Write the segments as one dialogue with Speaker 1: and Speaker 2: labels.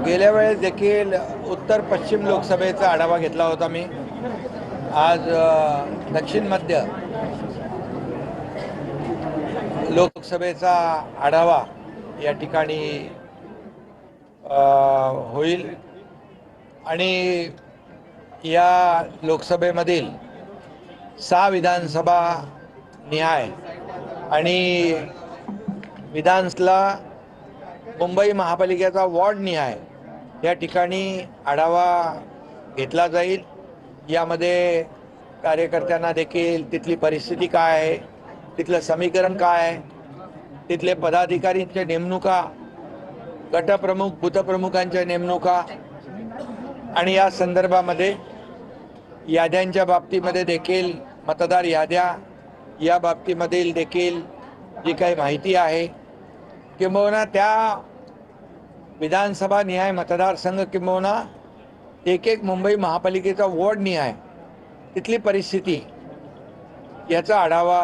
Speaker 1: गेल्या वेळेस देखील उत्तर पश्चिम लोकसभेचा आढावा घेतला होता मी। आज दक्षिण मध्य लोकसभेचा आढावा या ठिकाणी होईल आणि या लोकसभेमधील 6 विधानसभा निहाय आणि विधानसभा मुंबई महापालिकेचा वॉर्ड निहाय या ठिकाणी आढावा घेतला जाईल। यामध्ये कार्यकर्त्यांना देखील तिथली परिस्थिती काय आहे, तिथलं समीकरण काय आहे, तिथले पदाधिकारींच्या नेमणुका, गटप्रमुख बूथप्रमुखांच्या नेमणुका आणि या संदर्भामध्ये याद्यांच्या बाबतीमध्ये देखील मतदार याद्या या बाबतीमधील देखील जी काही माहिती आहे किंबहुना त्या विधानसभा निहाय मतदारसंघ किंबहुना एक मुंबई महापालिकेचा वॉर्ड निहाय तिथली परिस्थिती याचा आढावा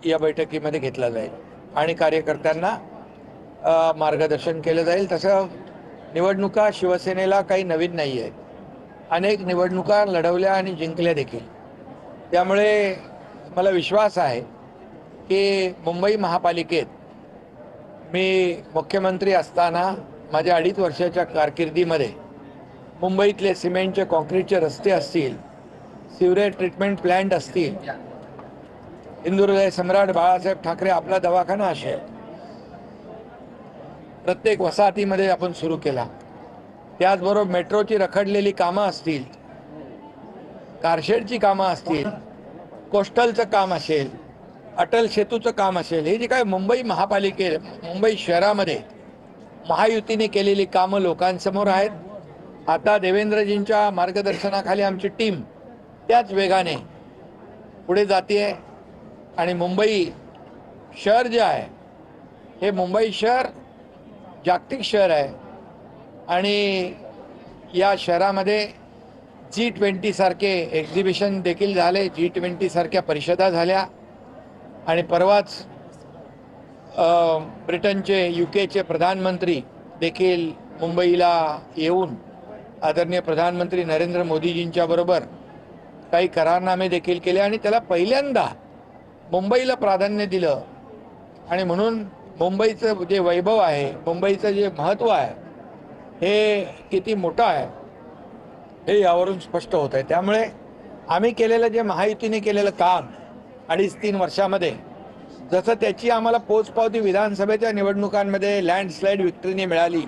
Speaker 1: या बैठकीमध्ये घेतला जाईल आणि कार्यकर्त्यांना मार्गदर्शन केलं जाईल। तसं निवडणुका शिवसेनेला काही नवीन नाही आहेत, अनेक निवडणुका लढवल्या आणि जिंकल्या देखील। त्यामुळे मला विश्वास आहे की मुंबई महापालिकेत मी मुख्यमंत्री असताना माझ्या 2.5 वर्षाच्या कारकिर्दीमध्ये मुंबईतले सिमेंटचे कॉन्क्रीटचे रस्ते असतील, सिवरेज ट्रीटमेंट प्लांट असतील, हिंदुहृदय सम्राट बाळासाहेब ठाकरे आपला दवाखाना असेल, प्रत्येक वसाहतीमध्ये आपण सुरू केला। त्याचबरोबर मेट्रोची रखडलेली कामं असतील, कारशेडची कामं असतील, कोस्टलचं काम असेल, अटल सेतूचं काम असेल, हे जे काय मुंबई मुंबई शहरामध्ये महायुतीने केलेली कामं लोकांसमोर आहेत। आता देवेंद्रजींच्या मार्गदर्शनाखाली आमची टीम त्याच वेगाने पुढे जाते आणि मुंबई शहर जे आहे हे मुंबई शहर जागतिक शहर आहे आणि या शहरामध्ये G20 सारखे एक्झिबिशन देखील झाले, G20 सारख्या परिषदा झाल्या आणि परवाच ब्रिटनचे UKचे प्रधानमंत्री देखील मुंबईला येऊन आदरणीय प्रधानमंत्री नरेंद्र मोदीजींच्या बरोबर काही करारनामे देखील केले आणि त्याला पहिल्यांदा मुंबईला प्राधान्य दिलं आणि म्हणून मुंबईचं जे वैभव आहे, मुंबईचं जे महत्त्व आहे हे किती मोठं आहे हे यावरून स्पष्ट होत आहे। त्यामुळे आम्ही केलेलं जे महायुतीने केलेलं काम 2.5-3 वर्षामध्ये, जसं त्याची आम्हाला पोचपावती विधानसभेच्या निवडणुकांमध्ये लँडस्लाईड विक्ट्रीने मिळाली,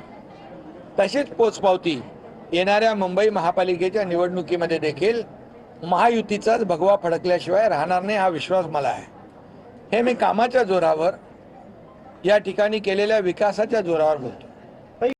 Speaker 1: तशीच पोचपावती येणाऱ्या मुंबई महापालिकेच्या निवडणुकीमध्ये देखील महायुतीचाच भगवा फडकल्याशिवाय राहणार नाही, हा विश्वास मला आहे। हे मी कामाच्या जोरावर या ठिकाणी केलेल्या विकासाच्या जोरावर बोलतो।